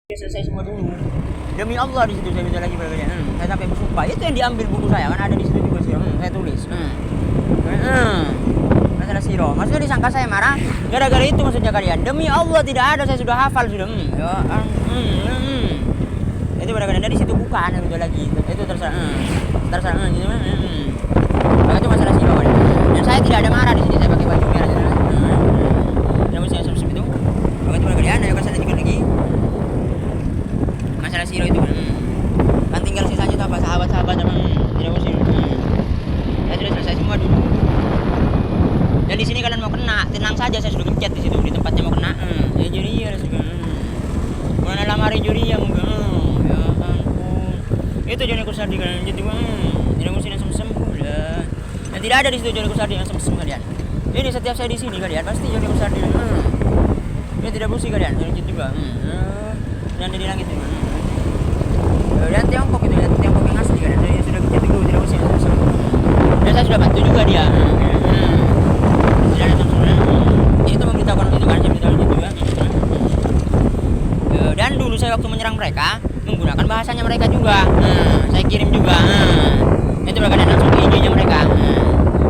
Selesai semua dulu. Demi Allah di situ saya minta lagi pada kalian. Saya sampai bersumpah. Itu yang diambil buku saya kan ada di situ juga sih. Saya tulis. Masalah siro. Maksudnya disangka saya marah gara-gara itu maksudnya kalian. Demi Allah tidak ada, saya sudah hafal sudah. Itu pada kalian dari situ bukan ada lagi. Itu terserah. Terserah gitu. Maka itu masalah siro. Dan saya tidak ada marah di sini. Saya pakai baju merah. Namun saya sebut itu. Maka itu pada kalian. Ayo kasih lanjutkan lagi. Masalah siro itu kan tinggal sisanya itu apa sahabat-sahabat tidak muslim. Saya sudah selesai semua dulu. Dan di sini kalian mau kena, tenang saja, saya sudah gencet di situ di tempatnya mau kena. Ya juri ya sudah. Mana lamari juri ya mungkin. Ya ampun. Itu Joni Kusardi kalian jadi tidak muslim yang sem-sem udah. Dan tidak ada di situ Joni Kusardi yang sem-sem kalian. Ini setiap saya di sini kalian pasti Joni Kusardi. Dia tidak bersih kalian, gencet juga. Dan dari langit itu. Dan Tiongkok itu, Tiongkok yang asli kan, saya sudah kerja dulu tidak usah. Dan saya sudah bantu juga dia. Tidak ada sama ini itu memberitahukan itu kan, saya beritahu juga. Dan dulu saya waktu menyerang mereka menggunakan bahasanya mereka juga. Saya kirim juga. Itu mereka dan langsung ke ide-nya mereka.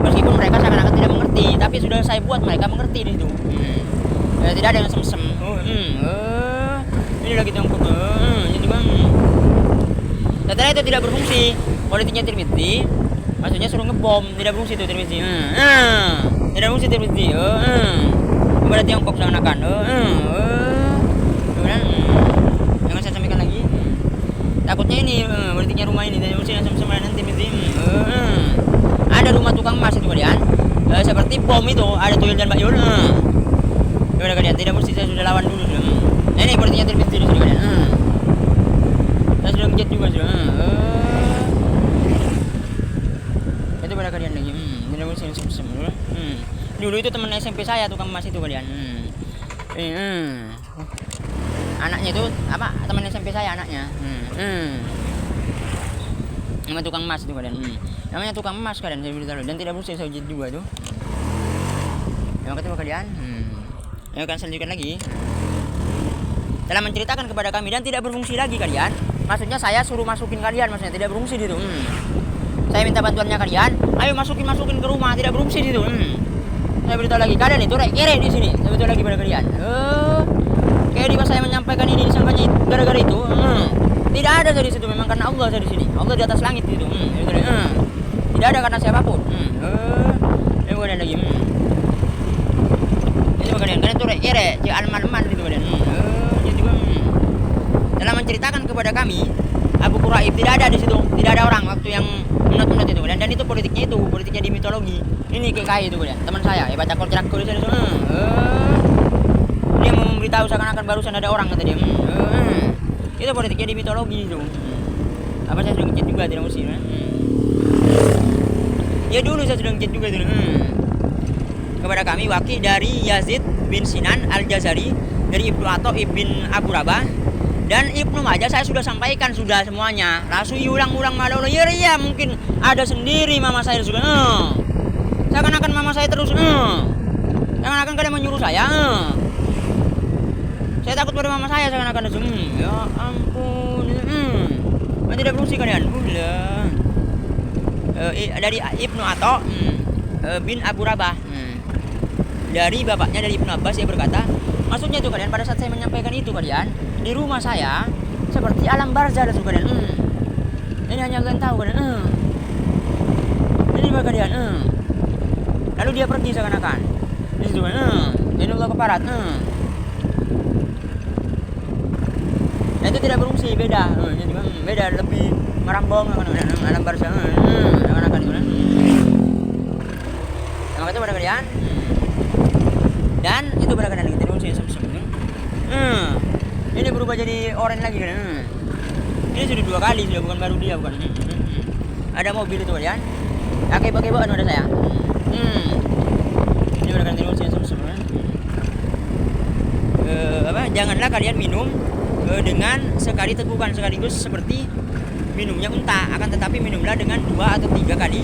Meskipun mereka seakan-akan tidak mengerti, tapi sudah saya buat mereka mengerti di situ. Tidak ada yang sem-sem. Ini lagi Tiongkok. Ini juga. Setelah itu tidak berfungsi, politiknya Tirmidzi, maksudnya suruh ngebom, tidak berfungsi itu Tirmidzi. Tidak berfungsi Tirmidzi. Kepada Tiongkok seakan-akan. Kemudian yang saya sampaikan lagi, takutnya ini politiknya rumah ini tidak berfungsi sama nanti Tirmidzi. Ada rumah tukang emas itu kalian, seperti bom itu, ada tuyul dan bayul. Kepada kalian tidak berfungsi, saya sudah lawan dulu. Ini politiknya Tirmidzi di sini kalian. Saya sudah ngechat juga sudah. Itu pada kalian lagi. Tidak muslim sem-sem. Dulu itu teman SMP saya tukang emas itu kalian. Anaknya itu apa? Teman SMP saya anaknya. Nama tukang emas itu kalian. Namanya tukang emas kalian saya beritahu dan tidak muslim saya juga itu. Yang ketemu kalian. Ayo kan selanjutkan lagi. Telah menceritakan kepada kami dan tidak berfungsi lagi kalian. Maksudnya saya suruh masukin kalian, maksudnya tidak berfungsi di situ. Saya minta bantuannya kalian, ayo masukin ke rumah, tidak berfungsi di situ. Saya beritahu lagi kalian itu kere di sini. Saya beritahu lagi pada kalian. Kayak di pas saya menyampaikan ini disangkanya gara-gara itu. Tidak ada saya di situ, memang karena Allah saya di sini. Allah di atas langit itu. Tidak ada karena siapapun. Ini bukan lagi. Itu kalian itu kere, alman-alman itu kalian. Dalam menceritakan kepada kami Abu Quraib tidak ada di situ, tidak ada orang waktu yang menut-menut itu dan itu politiknya di mitologi. Ini KKI itu kalian, teman saya, baca kontrak di sana. Dia memberitahu seakan-akan barusan ada orang kata dia. Itu politiknya di mitologi itu. Apa saya sudah ngechat juga tidak mesti. Ya dulu saya sudah ngechat juga itu. Kepada kami wakil dari Yazid bin Sinan Al-Jazari, dari Ibnu Atha ibn Abu Rabah. Dan Ibnu Majah saya sudah sampaikan sudah semuanya. Langsung ulang-ulang malu. Ya mungkin ada sendiri mama saya juga. Seakan-akan mama saya terus. Seakan-akan kalian menyuruh saya. Saya takut pada mama saya seakan-akan ya ampun. Tidak berfungsi kalian. Udah. Dari Ibnu Atha bin Abu Rabah. Dari bapaknya dari Ibnu Abbas dia berkata, maksudnya itu kalian pada saat saya menyampaikan itu kalian di rumah saya seperti alam barzah itu kalian. Ini hanya kalian tahu kalian. Ini bagi kalian. Lalu dia pergi seakan-akan. Di situ kan. Ini Allah keparat. Nah, itu tidak berfungsi, beda. Jadi beda lebih merambong alam barzah. Seakan-akan itu. Maka itu pada kalian. Dan itu pada kalian tidak berfungsi sem-sem. Ini berubah jadi oranye lagi kan. Ini sudah 2 kali sudah, bukan baru dia bukan. Ada mobil itu kalian. Pakai bawaan ada saya. Ini pada kalian tidak sama. Janganlah kalian minum dengan sekali tegukan sekaligus seperti minumnya unta, akan tetapi minumlah dengan 2 atau 3 kali.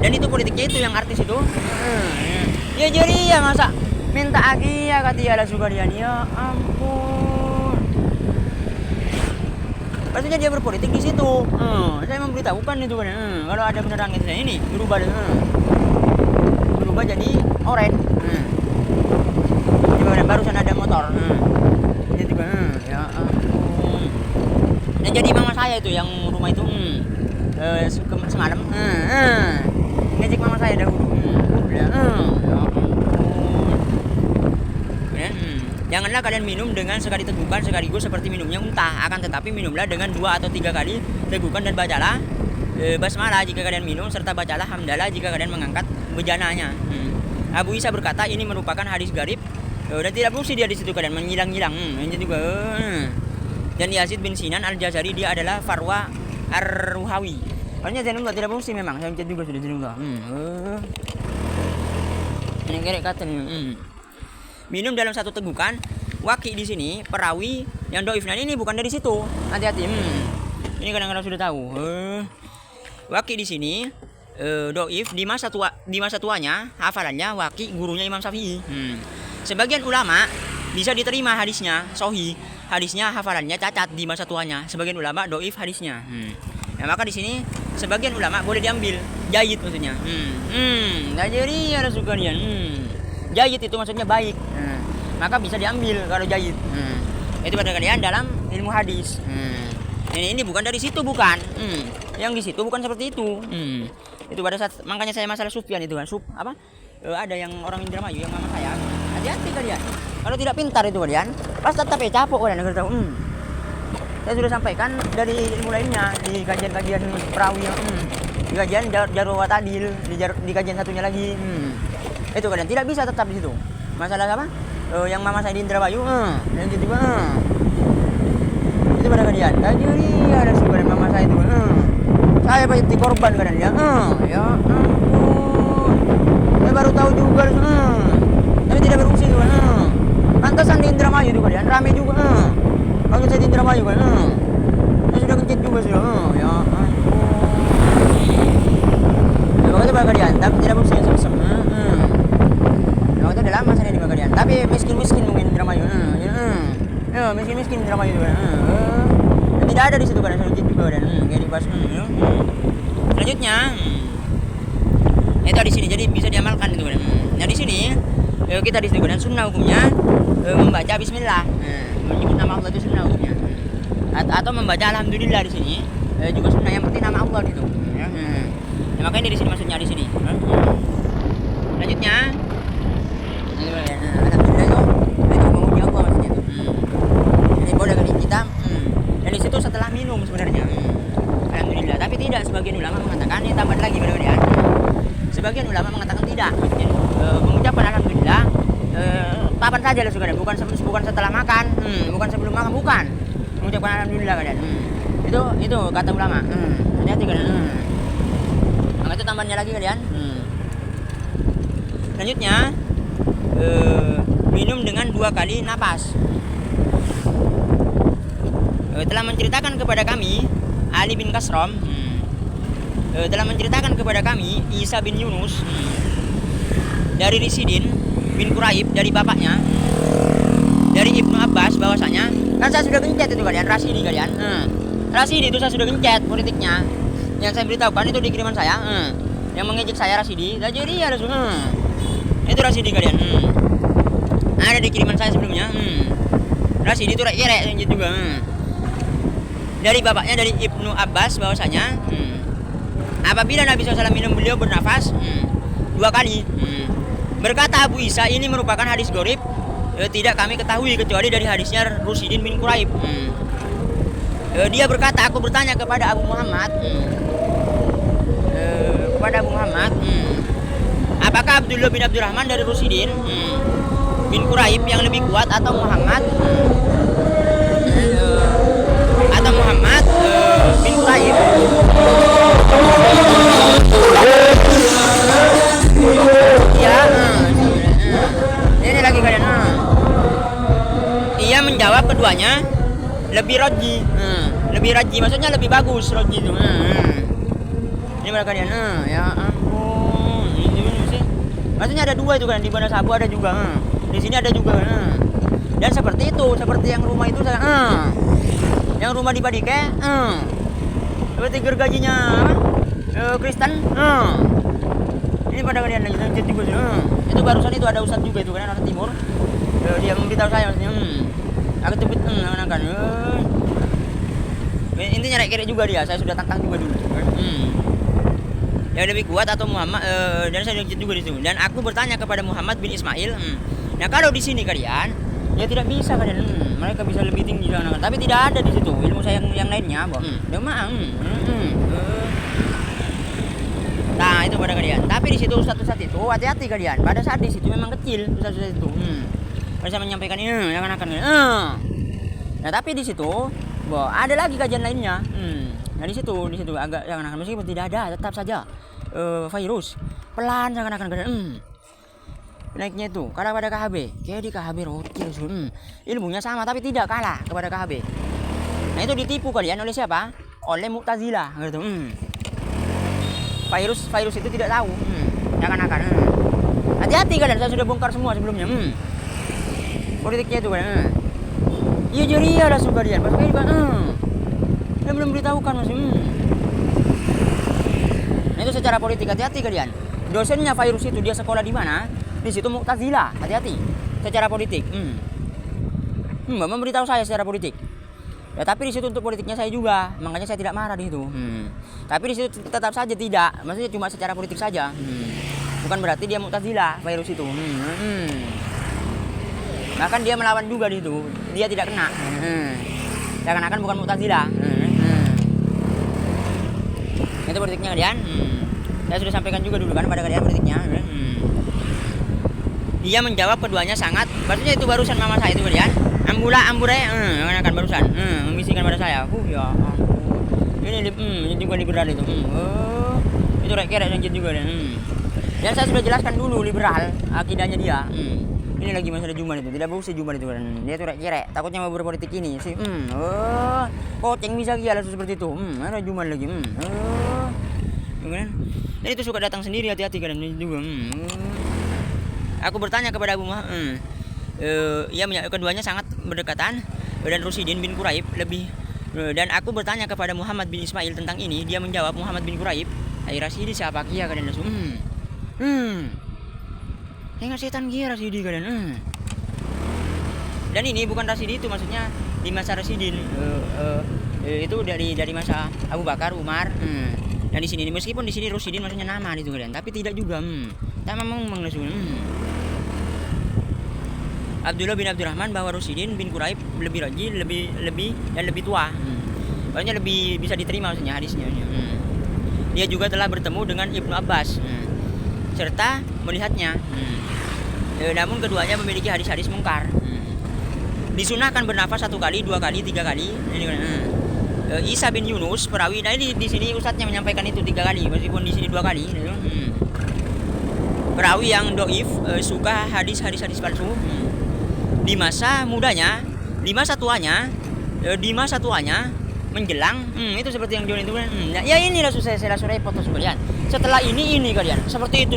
Dan itu politiknya itu yang artis itu. Ya jadi ya masa minta lagi ya kata ya juga dia. Ya ampun. Maksudnya dia berpolitik di situ. Saya memberitahukan itu kan. Kalau ada penerang itu ini berubah, berubah jadi oranye. Jadi barusan ada motor. Jadi ya ampun. Dan jadi mama saya itu yang rumah itu semalam. Ngejek mama saya dahulu. Ya ampun. Janganlah kalian minum dengan sekali tegukan sekaligus seperti minumnya unta, akan tetapi minumlah dengan 2 atau 3 kali tegukan dan bacalah basmalah jika kalian minum, serta bacalah hamdalah jika kalian mengangkat bejananya. Abu Isa berkata ini merupakan hadis garib dan tidak fungsi dia di situ kalian menyilang-nyilang. Dan Yazid bin Sinan al-Jazari dia adalah Farwa ar-Ruhawi. Artinya Zainullah tidak fungsi memang. Saya juga sudah Zainullah. Ini kira kata minum dalam satu tegukan. Waki di sini perawi yang doif. Nah ini bukan dari situ. Hati-hati. Ini kadang-kadang sudah tahu. Waki di sini doif di masa tuanya hafalannya Waki gurunya Imam Syafi'i. Sebagian ulama bisa diterima hadisnya sahih, hadisnya hafalannya cacat di masa tuanya. Sebagian ulama doif hadisnya. Nah maka di sini sebagian ulama boleh diambil jayid maksudnya. Nah jadi ada sekalian. Jayid itu maksudnya baik. Maka bisa diambil kalau jayid. Itu pada kalian dalam ilmu hadis. Ini bukan dari situ bukan. Yang di situ bukan seperti itu. Itu pada saat makanya saya masalah Sufyan itu kan. Ada yang orang Indramayu yang mama saya. Hati-hati kalian. Kalau tidak pintar itu kalian, pas tetap capok kalian agar tahu. Saya sudah sampaikan dari ilmu lainnya di kajian-kajian perawi di kajian Jarh wa Ta'dil, di kajian satunya lagi. Itu kalian tidak bisa tetap di situ. Masalah apa? Yang mama saya di Indramayu, yang gitu itu pada kalian. Jadi ada sebenarnya mama saya itu. Saya pasti korban kalian ya. Ya ampun. Saya baru tahu juga. Tapi tidak berfungsi juga. Pantasan di Indramayu itu kalian ramai juga. Kalau saya di Indramayu kan. Saya sudah kencet juga sudah. Ya ampun. Itu pada kalian, tapi tidak berfungsi sem-sem. Itu udah lama saya di kalian. Tapi miskin-miskin mungkin Indramayu. Ya, miskin-miskin Indramayu juga. Tidak ada di situ kan saya juga dan kayak dibahas. Selanjutnya itu di sini jadi bisa diamalkan itu kan. Nah di sini kita di situ kan sunnah hukumnya membaca bismillah. Menyebut nama Allah itu sunnah hukumnya. Atau membaca alhamdulillah di sini juga sunnah yang penting nama Allah gitu. Nah, makanya di sini maksudnya di sini. Selanjutnya alhamdulillah itu memuji Allah maksudnya itu. Jadi boleh kali kita dan di situ setelah minum sebenarnya. Alhamdulillah, tapi tidak sebagian ulama mengatakan ini tambah lagi pada kalian. Sebagian ulama mengatakan tidak. Mengucapkan alhamdulillah kapan saja lah saudara, bukan setelah makan, bukan sebelum makan, bukan. Mengucapkan alhamdulillah kalian. Itu kata ulama. Hati-hati kalian. Maka itu tambahnya lagi kalian. Selanjutnya minum dengan 2 kali napas. Telah menceritakan kepada kami Ali bin Kasram, telah menceritakan kepada kami Isa bin Yunus dari Risidin bin Quraib dari bapaknya dari Ibnu Abbas bahwasanya kan saya sudah gencet itu kalian Rasidi kalian. Rasidi itu saya sudah gencet politiknya. Yang saya beritahukan itu di kiriman saya. Yang mengejek saya Rasidi. Lah jadi ya itu Rasidi kalian. Ada di kiriman saya sebelumnya. Rasidi itu rakyat juga. Dari bapaknya dari Ibnu Abbas bahwasanya apabila Nabi SAW minum beliau bernafas 2 kali. Berkata Abu Isa ini merupakan hadis gharib, tidak kami ketahui kecuali dari hadisnya Rusidin bin Quraib. Dia berkata aku bertanya kepada Abu Muhammad apakah Abdullah bin Abdurrahman dari Rusidin bin Quraib yang lebih kuat atau Muhammad bin Quraib? Ya, ini lagi kalian. Ia menjawab keduanya lebih roji, maksudnya lebih bagus roji itu. Ini mereka kalian. Ya ampun, ini sih. Maksudnya ada 2 itu kan di Bandar Sabu ada juga. Di sini ada juga. Dan seperti itu, seperti yang rumah itu saya. Yang Yang rumah di Padike, seperti gergajinya Kristen, ini pada kalian lagi lanjut juga sih. Itu barusan itu ada ustadz juga itu kan orang timur. Dia memberitahu saya maksudnya, aku tepit kan. Intinya rek juga dia, saya sudah tantang juga dulu. Yang lebih kuat atau Muhammad, dan saya lanjut juga di situ. Dan aku bertanya kepada Muhammad bin Ismail, nah kalau di sini kalian, ya tidak bisa kalian, mereka bisa lebih tinggi kan. Tapi tidak ada di situ ilmu saya yang lainnya, Nah itu pada kalian. Tapi di situ ustadz itu hati-hati kalian. Pada saat di situ memang kecil ustadz itu. Bisa menyampaikan ini yang akan Nah tapi di situ, ada lagi kajian lainnya. Nah di situ agak yang akan meskipun tidak ada, tetap saja virus pelan yang akan naiknya itu. Karena pada KHB, kayak di KHB roti ilmunya sama tapi tidak kalah kepada KHB. Nah itu ditipu kalian oleh siapa? Oleh Mu'tazilah gitu. Virus itu tidak tahu. Yang akan hati-hati kalian, saya sudah bongkar semua sebelumnya. Politiknya itu kan. Iya jadi ya lah suka dia. Pas kayak saya belum beritahukan Mas. Nah itu secara politik hati-hati kalian. Dosennya virus itu dia sekolah di mana? Di situ Mu'tazilah. Hati-hati. Secara politik. Memberitahu saya secara politik. Ya tapi di situ untuk politiknya saya juga. Makanya saya tidak marah di situ. Tapi di situ tetap saja tidak. Maksudnya cuma secara politik saja. Bukan berarti dia Mu'tazilah virus itu. Bahkan dia melawan juga di situ. Dia tidak kena. Seakan-akan bukan Mu'tazilah. Itu politiknya kalian. Saya sudah sampaikan juga dulu kan pada kalian politiknya. Dia menjawab keduanya sangat. Maksudnya itu barusan mama saya itu kalian. Ambure, akan barusan. Membisikkan pada saya. Ya ini juga liberal itu. Itu rakyat lanjut juga dan. Dan saya sudah jelaskan dulu liberal akidahnya dia. Ini lagi masalah Jumat itu, tidak bagus Jumat itu kan. Dia tuh rek takutnya mau berpolitik ini sih. Koceng bisa gila seperti itu. Ada Jumat lagi. Kan? Dan itu suka datang sendiri, hati-hati kan juga. Aku bertanya kepada Abu Muhammad. Keduanya sangat berdekatan dan Rusidin bin Quraib lebih. Dan aku bertanya kepada Muhammad bin Ismail tentang ini, dia menjawab Muhammad bin Quraib, "Hai Rasidi siapa kia kalian langsung." Yang setan kia Rasidi kalian. Dan ini bukan Rasidi itu maksudnya di masa Rasidin. Itu dari masa Abu Bakar, Umar. Dan di sini meskipun di sini Rasidin maksudnya nama itu kalian, tapi tidak juga. Sama memang langsung. Abdullah bin Abdurrahman bahwa Rasidin bin Quraib lebih rajin, lebih tua. Maksudnya lebih bisa diterima maksudnya hadisnya. Dia juga telah bertemu dengan Ibnu Abbas serta melihatnya. Namun keduanya memiliki hadis-hadis mungkar. Disunahkan bernafas 1 kali, 2 kali, 3 kali. Isa bin Yunus perawi. Nah ini di sini ustadznya menyampaikan itu 3 kali, meskipun di sini 2 kali. Perawi yang doif, suka hadis palsu. Di masa mudanya, di masa tuanya menjelang itu seperti yang John itu kan. Ya inilah saya repot kalian. Setelah ini kalian seperti itu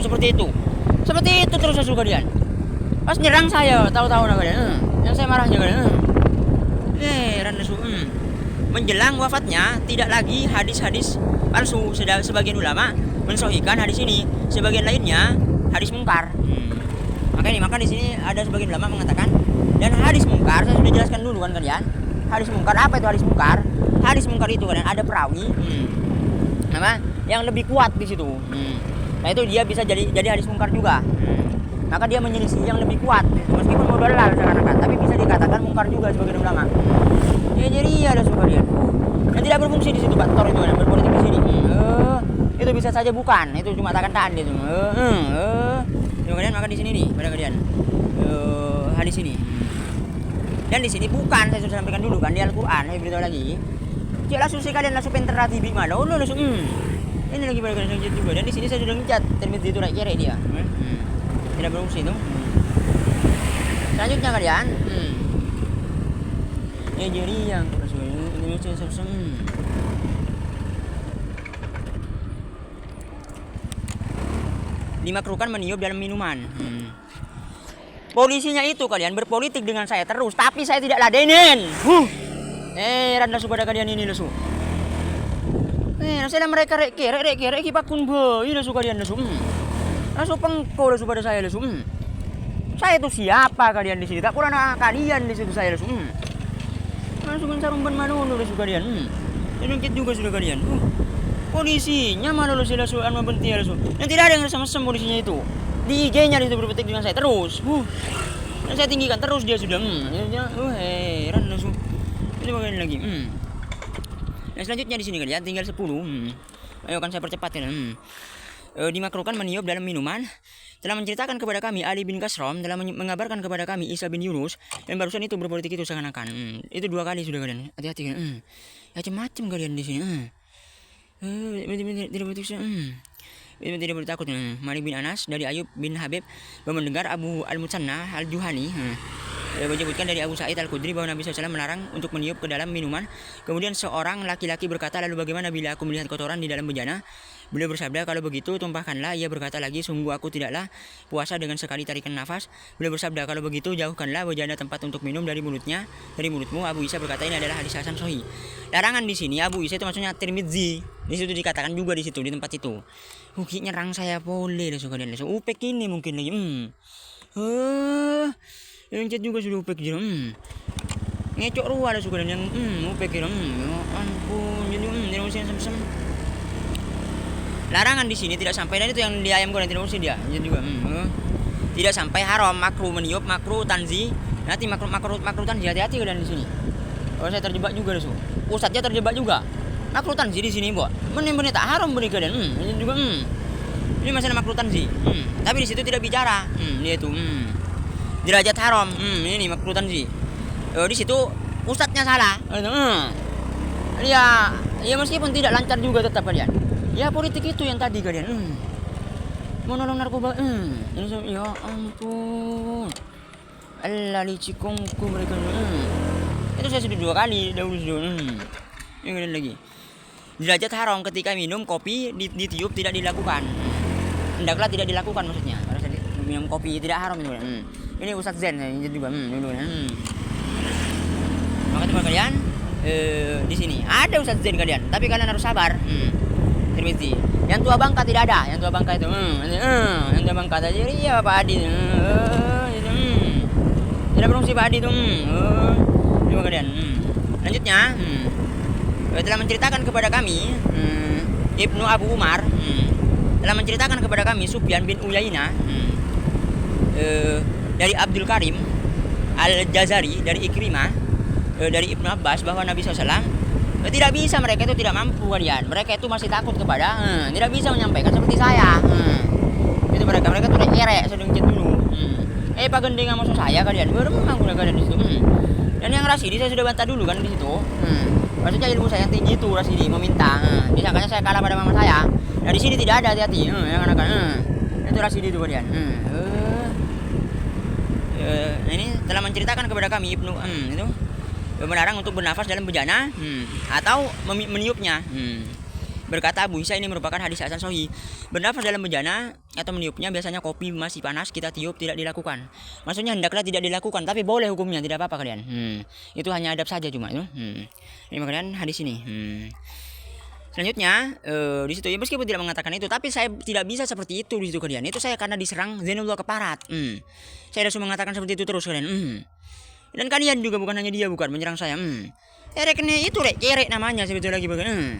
terus suka kalian. Pas nyerang saya tahu-tahu kalian. Yang saya marahnya kalian. Menjelang wafatnya tidak lagi hadis-hadis palsu. Sebagian ulama mensahihkan hadis ini, sebagian lainnya hadis mungkar. Maka di sini ada sebagian ulama mengatakan dan hadis mungkar saya sudah jelaskan dulu kan kalian. Hadis mungkar apa itu hadis mungkar? Hadis mungkar itu kalian ada perawi yang lebih kuat di situ. Nah itu dia bisa jadi hadis mungkar juga. Maka dia menyelisih yang lebih kuat meskipun modal seakan-akan, tapi bisa dikatakan mungkar juga sebagian ulama. Ya jadi ada suka dia. Dan tidak berfungsi di situ faktor itu kan berpolitik di sini. Itu bisa saja bukan, itu cuma takan-takan gitu. Kemudian maka di sini nih pada kalian hadis ini. Dan di sini bukan, saya sudah sampaikan dulu kan di Al-Qur'an, saya beritahu lagi. Cila susi kalian langsung penterati big mana? Langsung ini lagi pada kalian juga. Dan di sini saya sudah ngecat termit itu kira dia. Tidak berfungsi itu. Selanjutnya kalian ya jadi yang dimakruhkan meniup dalam minuman. Polisinya itu kalian berpolitik dengan saya terus, tapi saya tidak ladenin. Randa su pada kalian ini lesu. Saya mereka rek kipakun boy lesu kalian lesu. Lesu pengko lesu pada saya lesu. Saya itu siapa kalian di sini? Tak kurang kalian di situ saya lesu. Langsung sarumban manunu lesu kalian. Sedikit juga sudah kalian. Polisinya mana lesu anu bentia lesu. Dan tidak ada yang mesem polisinya itu. Di IG-nya itu berpetik dengan saya terus. Dan saya tinggikan terus dia sudah. Heran lesu. Ini bagaimana lagi? Nah, selanjutnya di sini kalian tinggal 10. Ayo kan saya percepat ya. Dimakruhkan meniup dalam minuman. Telah menceritakan kepada kami Ali bin Kasrom, telah mengabarkan kepada kami Isa bin Yunus, dan barusan itu berpolitik itu seakan-akan. Itu 2 kali sudah kalian. Hati-hati kan. Macam-macam kalian di sini. Tidak boleh takut. Malik bin Anas dari Ayub bin Habib mendengar Abu Al-Musanna Al-Juhani menyebutkan dari Abu Sa'id Al-Khudri bahwa Nabi SAW melarang untuk meniup ke dalam minuman. Kemudian seorang laki-laki berkata, lalu bagaimana bila aku melihat kotoran di dalam bejana? Beliau bersabda, kalau begitu tumpahkanlah. Ia berkata lagi, sungguh aku tidaklah puasa dengan sekali tarikan nafas. Beliau bersabda, kalau begitu jauhkanlah bejana tempat untuk minum dari mulutmu. Abu Isa berkata, ini adalah hadis hasan sahih. Larangan di sini Abu Isa itu maksudnya Tirmidzi. Di situ dikatakan juga di situ di tempat itu. Nyerang saya boleh lesu kalian lesu. Upek ini mungkin lagi. Yang chat juga sudah upek je. Ngecok ruah lesu kalian yang upek je. Ya ampun, jadi dia mesti sem-sem. Larangan di sini tidak sampai, dan itu yang di ayam goreng tidak mesti dia. Jadi juga tidak sampai haram, makruh meniup, makruh tanzi. Nanti makruh tanzi, hati-hati kalian di sini. Kalau saya terjebak juga lesu. Ustadznya terjebak juga. Makruh tanzi di sini, Mbok. Benar-benar tak haram beri kalian. Ini juga ini masalah makruh tanzi. Tapi di situ tidak bicara. Dia itu derajat haram. Ini makruh tanzi. Di situ ustadznya salah. Ya meskipun tidak lancar juga tetap kalian. Ya politik itu yang tadi kalian. Menolong narkoba. Ya ampun. Allah licikongku mereka. Itu saya sudah 2 kali dahulu sudah. Ini kalian lagi. Derajat haram ketika minum kopi ditiup tidak dilakukan. Hendaklah tidak dilakukan maksudnya. Kalau saya minum kopi tidak haram itu. Ini Ustadz Zen ini juga. Maka teman kalian di sini ada Ustadz Zen kalian, tapi kalian harus sabar. Termiti. Yang tua bangka tidak ada. Yang tua bangka itu. Yang tua bangka tadi iya Pak Adi. Tidak berfungsi Pak Adi itu. Coba kalian. Lanjutnya. Telah menceritakan kepada kami Ibnu Abu Umar telah menceritakan kepada kami Sufyan bin Uyainah dari Abdul Karim Al-Jazari dari Ikrimah dari Ibnu Abbas bahwa Nabi SAW tidak bisa, mereka itu tidak mampu kalian. Mereka itu masih takut kepada tidak bisa menyampaikan seperti saya. Itu mereka itu udah kerek sedikit dulu. Pak Gendeng nggak masuk saya kalian. Beremang udah kalian di situ. Dan yang Rasidi saya sudah bantah dulu kan di situ. Maksudnya ilmu saya yang tinggi itu Rasidi meminta. Disangkanya saya kalah pada mama saya. Nah di sini tidak ada, hati-hati. Yang anak-anak. Itu Rasidi itu kalian. Ini telah menceritakan kepada kami Ibnu itu melarang untuk bernafas dalam bejana atau meniupnya. Berkata Abu Isa, ini merupakan hadis hasan sahih. Bernafas dalam bejana atau meniupnya biasanya kopi masih panas kita tiup tidak dilakukan. Maksudnya hendaklah tidak dilakukan, tapi boleh hukumnya, tidak apa-apa kalian. Itu hanya adab saja cuma itu. Ini kalian hadis ini. Selanjutnya di situ ya meskipun tidak mengatakan itu, tapi saya tidak bisa seperti itu di situ kalian. Itu saya karena diserang Zainullah Keparat. Saya harus mengatakan seperti itu terus kalian. Dan kalian juga bukan hanya dia bukan menyerang saya. Kereknya itu kerek namanya sebetulnya lagi bagian.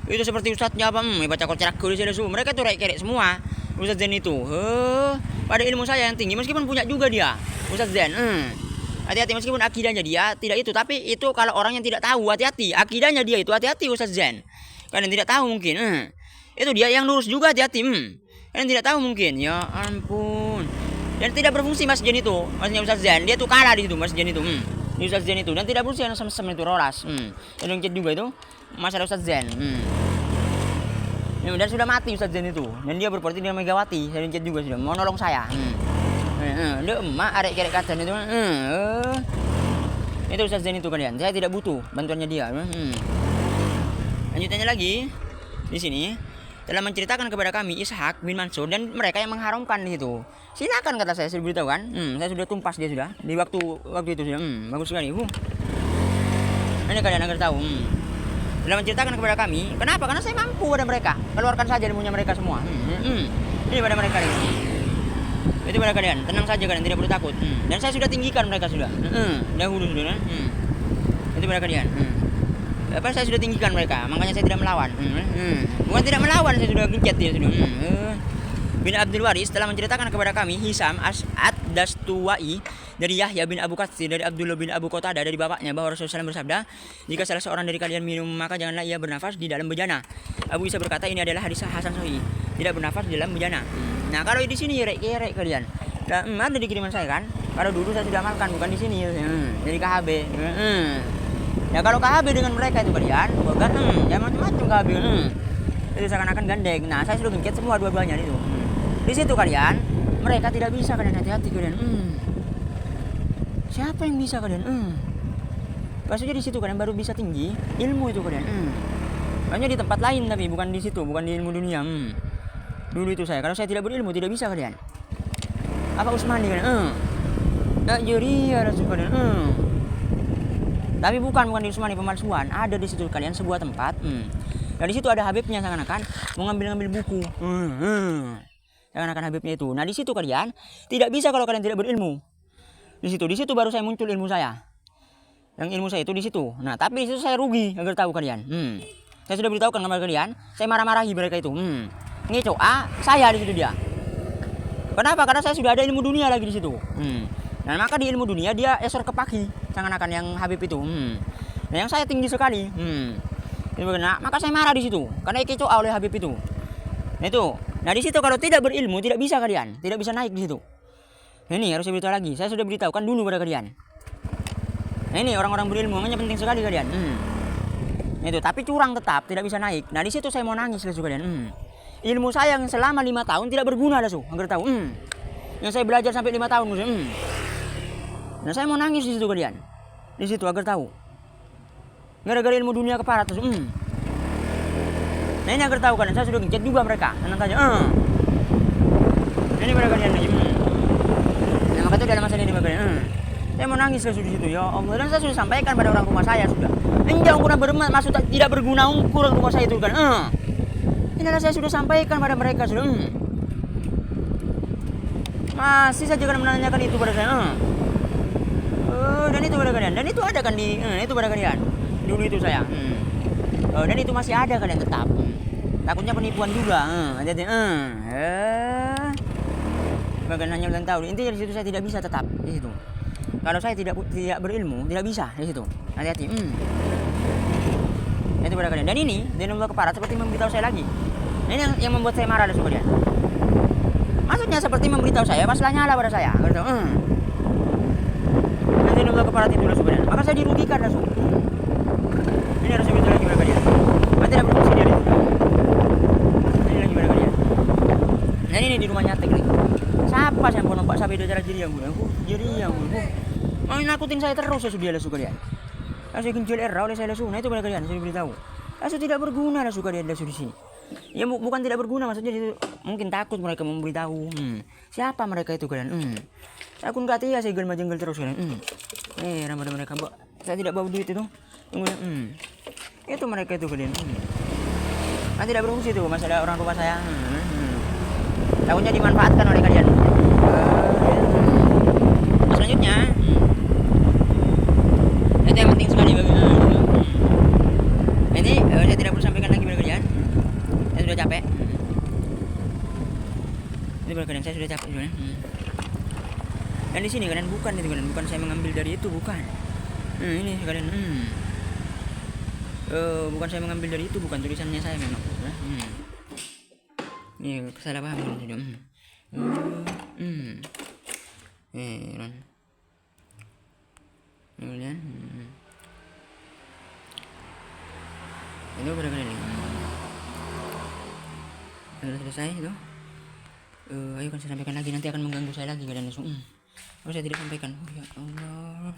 Itu seperti ustadznya apa? Baca kocerak kulis ada semua. Mereka tuh kerek semua. Ustadz Zen itu. Pada ilmu saya yang tinggi meskipun punya juga dia. Ustadz Zen. Hati-hati meskipun akidahnya dia tidak itu, tapi itu kalau orang yang tidak tahu hati-hati. Akidahnya dia itu hati-hati Ustadz Zen. Kalian tidak tahu mungkin. Itu dia yang lurus juga hati-hati. Kalian tidak tahu mungkin. Ya ampun. Dan tidak berfungsi Mas Zen itu. Masnya Ustadz Zen. Dia tuh kalah di situ Mas Zen itu. Di Ustadz Zen itu. Dan tidak berfungsi yang sama-sama itu rolas. Dan yang juga itu masalah Ustadz Zen. Dan sudah mati Ustadz Zen itu. Dan dia berpolitik dengan Megawati. Saya lihat juga sudah mau nolong saya. Dia emak arek kerek kacan itu. Itu Ustadz Zen itu kalian. Saya tidak butuh bantuannya dia. Lanjutannya lagi di sini telah menceritakan kepada kami Ishak bin Mansur dan mereka yang mengharamkan itu. Silakan kata saya sudah beritahu kan. Saya sudah tumpas dia sudah di waktu itu sudah. Bagus sekali. Ini kalian agar tahu. Dalam menceritakan kepada kami, kenapa? Karena saya mampu pada mereka. Keluarkan saja ilmunya mereka semua. Ini pada mereka ini. Itu pada kalian. Tenang saja kalian, tidak perlu takut. Dan saya sudah tinggikan mereka sudah. Dahulu sudah. Itu pada kalian. Apa saya sudah tinggikan mereka, makanya saya tidak melawan. Bukan tidak melawan, saya sudah gencet dia sudah. Bin Abdul Waris telah menceritakan kepada kami Hisam Ad-Dastuwai dari Yahya bin Abu Katsir dari Abdullah bin Abu Qatadah dari bapaknya bahwa Rasulullah SAW bersabda, jika salah seorang dari kalian minum maka janganlah ia bernafas di dalam bejana. Abu Isa berkata ini adalah hadis Hasan Sahih, tidak bernafas di dalam bejana. Nah kalau di sini kerek kalian, ada di kiriman saya kan? Kalau dulu saya sudah amalkan, bukan di sini. Jadi KHB. Ya kalau KHB dengan mereka itu kalian, bukan ya macam-macam KHB. Itu seakan-akan gandeng. Nah saya sudah gencet semua dua-duanya itu. Di situ kalian, mereka tidak bisa kalian, hati-hati kalian. Siapa yang bisa kalian? Maksudnya di situ kalian baru bisa tinggi ilmu itu kalian. Hanya di tempat lain tapi bukan di situ, bukan di ilmu dunia. Dulu itu saya, kalau saya tidak berilmu tidak bisa kalian. Apa Usmani kalian? Najeriya Rasul kalian. Tapi bukan di Usmani pemalsuan. Ada di situ kalian sebuah tempat. Dan di situ ada Habibnya seakan-akan mau ngambil buku. Seakan-akan Habibnya itu. Nah di situ kalian tidak bisa kalau kalian tidak berilmu. Di situ baru saya muncul ilmu saya. Yang ilmu saya itu di situ. Nah tapi di situ saya rugi agar tahu kalian. Saya sudah beritahukan kepada kalian. Saya marah-marahi mereka itu. Ngeco. Saya di situ dia. Kenapa? Karena saya sudah ada ilmu dunia lagi di situ. Dan maka di ilmu dunia dia esor kepaki. Seakan-akan yang Habib itu. Nah yang saya tinggi sekali. Nah, maka saya marah di situ. Karena keco oleh Habib itu. Nah itu. Nah di situ kalau tidak berilmu tidak bisa kalian, tidak bisa naik di situ. Nah, ini harus saya beritahu lagi. Saya sudah beritahukan dulu pada kalian. Nah ini orang-orang berilmu, makanya penting sekali kalian. Nah, itu tapi curang tetap tidak bisa naik. Nah di situ saya mau nangis lesu kalian. Ilmu saya yang selama 5 tahun tidak berguna lesu, agar tahu. Yang saya belajar sampai 5 tahun musuh. Nah saya mau nangis di situ kalian. Di situ agar tahu. Gara-gara ilmu dunia keparat lesu. Nah ini agar tahu kalian, saya sudah gencet juga mereka. Tenang saja. Ini pada kalian. Nah maka itu dalam masa ini kalian. Saya mau nangis lesu di situ ya Allah. Dan saya sudah sampaikan pada orang rumah saya sudah. Enggak ukuran maksud tidak berguna ukuran rumah saya itu kan. Ini adalah saya sudah sampaikan pada mereka sudah. Masih saja kalian menanyakan itu pada saya. Dan itu pada kalian. Dan itu ada kan di itu pada kalian. Dulu itu saya. Dan itu masih ada kalian tetap. Takutnya penipuan juga. Hati-hati. Bahkan hanya kalian tahu. Intinya di situ saya tidak bisa tetap di situ. Kalau saya tidak berilmu, tidak bisa di situ. Hati-hati. Itu pada kalian. Dan ini dia membuat keparat seperti memberitahu saya lagi. Ini yang membuat saya marah lesu kalian. Maksudnya seperti memberitahu saya, pas nyala pada saya. Nanti membuat keparat itu lesu kalian. Maka saya dirugikan lesu. Ini harus saya beritahu lagi pada kalian. Maka tidak berfungsi dia di situ. Ini lagi pada kalian. Dan ini di rumah nyatek nih. Siapa sih yang mau nampak sampai di acara jiriang gue? Jiriang gue. Mau nakutin saya terus lesu dia lesu kalian. Langsung kencil era oleh saya lesu. Nah itu pada kalian saya beritahu. Lesu tidak berguna lesu kalian lesu di sini. Ya bukan tidak berguna, maksudnya itu mungkin takut mereka memberitahu. Siapa mereka itu kalian? Saya pun kata ya saya jengkel terus kalian. Rambut mereka saya tidak bawa duit itu. Itu mereka itu kalian. Nah, tidak berfungsi itu masalah orang rumah saya. Takutnya dimanfaatkan oleh kalian. Selanjutnya itu yang penting sekali bagi nanti saya tidak perlu sampaikan lagi pada kalian. Saya sudah capek. Ini pada kalian saya sudah capek sebenarnya. Dan di sini kalian bukan itu kalian, bukan saya mengambil dari itu, bukan. Ini kalian. Bukan saya mengambil dari itu, bukan tulisannya saya memang. Ini salah paham sudah. Kemudian itu pada kalian ini. Sudah selesai itu. Ayo kan saya sampaikan lagi, nanti akan mengganggu saya lagi kalian langsung. Saya tidak sampaikan. Ya Allah.